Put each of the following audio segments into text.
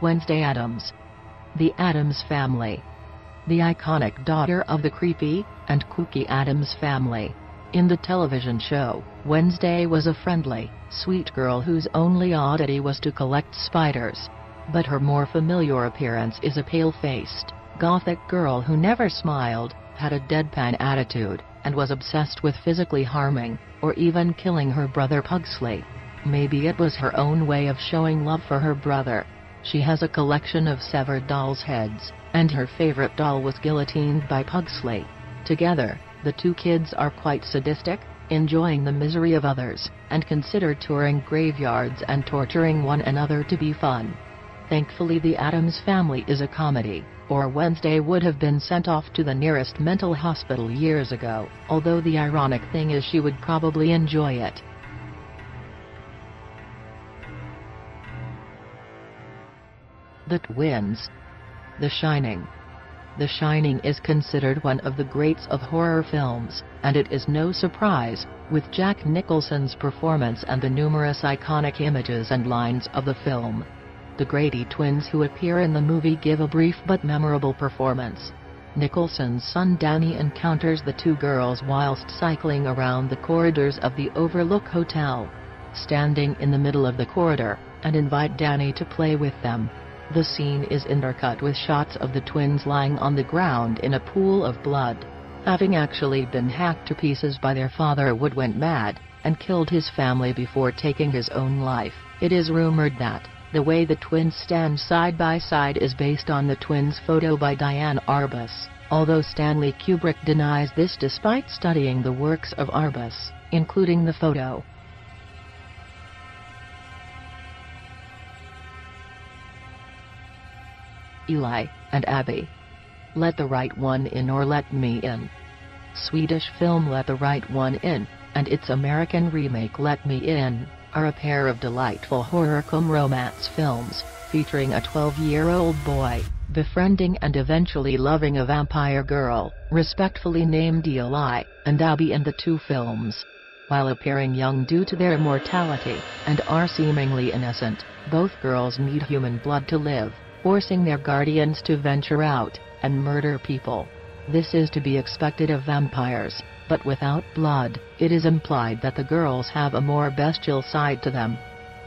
Wednesday Addams. The Addams Family. The iconic daughter of the creepy and kooky Addams family. In the television show, Wednesday was a friendly, sweet girl whose only oddity was to collect spiders. But her more familiar appearance is a pale-faced, gothic girl who never smiled, had a deadpan attitude, and was obsessed with physically harming, or even killing her brother Pugsley. Maybe it was her own way of showing love for her brother. She has a collection of severed dolls' heads, and her favorite doll was guillotined by Pugsley. Together, the two kids are quite sadistic, enjoying the misery of others, and consider touring graveyards and torturing one another to be fun. Thankfully, The Addams Family is a comedy, or Wednesday would have been sent off to the nearest mental hospital years ago, although the ironic thing is she would probably enjoy it. The Twins. The Shining. The Shining is considered one of the greats of horror films, and it is no surprise, with Jack Nicholson's performance and the numerous iconic images and lines of the film. The Grady twins who appear in the movie give a brief but memorable performance. Nicholson's son Danny encounters the two girls whilst cycling around the corridors of the Overlook Hotel. Standing in the middle of the corridor, and invite Danny to play with them. The scene is intercut with shots of the twins lying on the ground in a pool of blood. Having actually been hacked to pieces by their father, Wood went mad, and killed his family before taking his own life. It is rumored that the way the twins stand side by side is based on the twins' photo by Diane Arbus, although Stanley Kubrick denies this despite studying the works of Arbus, including the photo. Eli and Abby. Let the Right One In or Let Me In. Swedish film Let the Right One In, and its American remake Let Me In, are a pair of delightful horror-cum-romance films, featuring a 12-year-old boy, befriending and eventually loving a vampire girl, respectfully named Eli and Abby in the two films. While appearing young due to their immortality, and are seemingly innocent, both girls need human blood to live, forcing their guardians to venture out and murder people. This is to be expected of vampires, but without blood, it is implied that the girls have a more bestial side to them.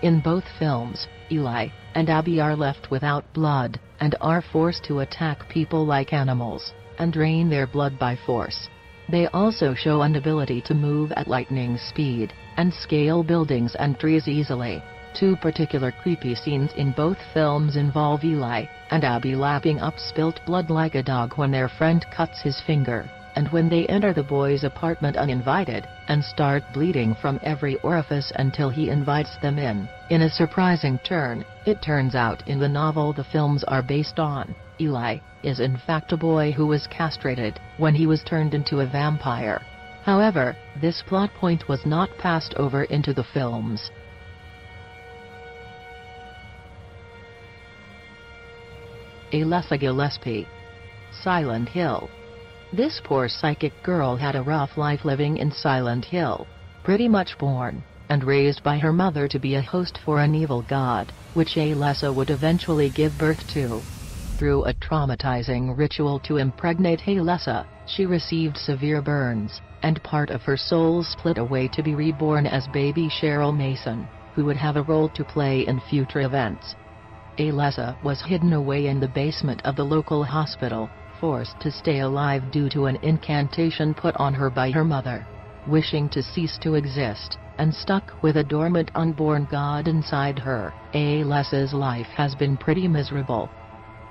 In both films, Eli and Abby are left without blood, and are forced to attack people like animals, and drain their blood by force. They also show an ability to move at lightning speed, and scale buildings and trees easily. Two particular creepy scenes in both films involve Eli and Abby lapping up spilt blood like a dog when their friend cuts his finger, and when they enter the boy's apartment uninvited, and start bleeding from every orifice until he invites them in. In a surprising turn, it turns out in the novel the films are based on, Eli is in fact a boy who was castrated when he was turned into a vampire. However, this plot point was not passed over into the films. Alessa Gillespie. Silent Hill. This poor psychic girl had a rough life living in Silent Hill, pretty much born and raised by her mother to be a host for an evil god, which Alessa would eventually give birth to. Through a traumatizing ritual to impregnate Alessa, she received severe burns, and part of her soul split away to be reborn as baby Cheryl Mason, who would have a role to play in future events. Alessa was hidden away in the basement of the local hospital, forced to stay alive due to an incantation put on her by her mother. Wishing to cease to exist, and stuck with a dormant unborn god inside her, Alessa's life has been pretty miserable.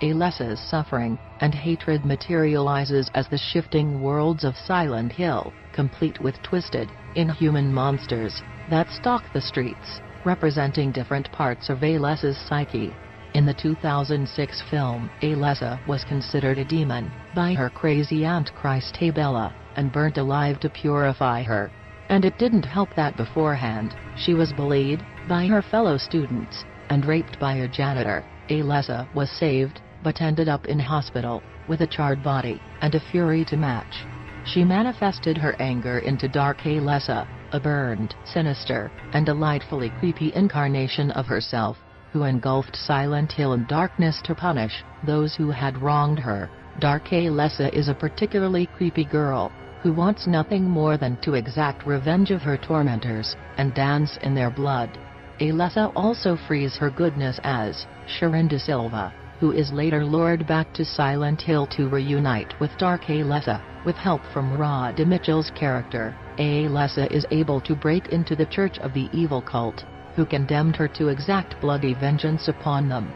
Alessa's suffering and hatred materializes as the shifting worlds of Silent Hill, complete with twisted, inhuman monsters that stalk the streets, representing different parts of Alessa's psyche. In the 2006 film, Alessa was considered a demon by her crazy aunt Christabella, and burnt alive to purify her. And it didn't help that beforehand, she was bullied by her fellow students, and raped by a janitor. Alessa was saved, but ended up in hospital, with a charred body, and a fury to match. She manifested her anger into Dark Alessa, a burned, sinister, and delightfully creepy incarnation of herself. who engulfed Silent Hill in darkness to punish those who had wronged her. Dark Alyssa is a particularly creepy girl, who wants nothing more than to exact revenge of her tormentors, and dance in their blood. Alyssa also frees her goodness as Sharon Da Silva, who is later lured back to Silent Hill to reunite with Dark Alyssa. With help from Roddy Mitchell's character, Alyssa is able to break into the Church of the Evil Cult, who condemned her to exact bloody vengeance upon them.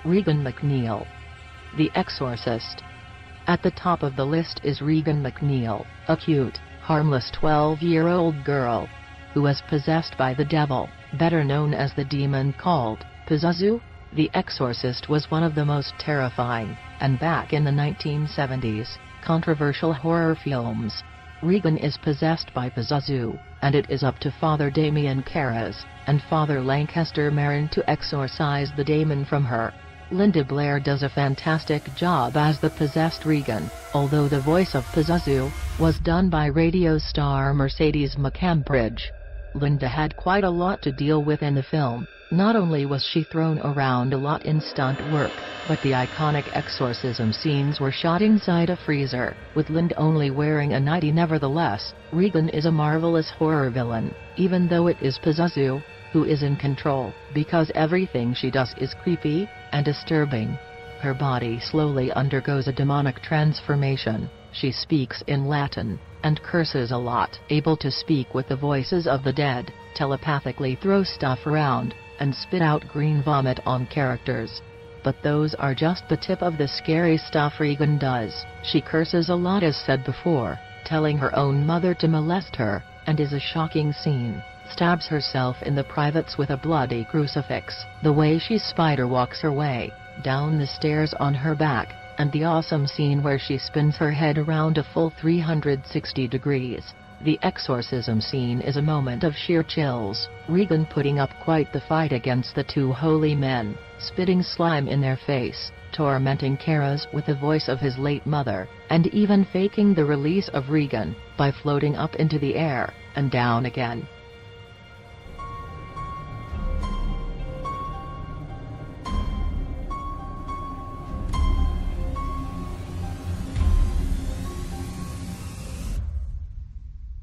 Regan MacNeil. The Exorcist. At the top of the list is Regan MacNeil, a cute, harmless 12-year-old girl who was possessed by the devil, better known as the demon called Pazuzu. The Exorcist was one of the most terrifying, and back in the 1970s, controversial horror films. Regan is possessed by Pazuzu, and it is up to Father Damien Karras and Father Lancaster Marin to exorcise the demon from her. Linda Blair does a fantastic job as the possessed Regan, although the voice of Pazuzu was done by radio star Mercedes McCambridge. Linda had quite a lot to deal with in the film. Not only was she thrown around a lot in stunt work, but the iconic exorcism scenes were shot inside a freezer, with Linda only wearing a nightie. Nevertheless, Regan is a marvelous horror villain, even though it is Pazuzu who is in control, because everything she does is creepy and disturbing. Her body slowly undergoes a demonic transformation. She speaks in Latin, and curses a lot, able to speak with the voices of the dead, telepathically throw stuff around, and spit out green vomit on characters. But those are just the tip of the scary stuff Regan does. She curses a lot, as said before, telling her own mother to molest her, and is a shocking scene. Stabs herself in the privates with a bloody crucifix, the way she spider walks her way down the stairs on her back, and the awesome scene where she spins her head around a full 360 degrees. The exorcism scene is a moment of sheer chills, Regan putting up quite the fight against the two holy men, spitting slime in their face, tormenting Karras with the voice of his late mother, and even faking the release of Regan by floating up into the air and down again.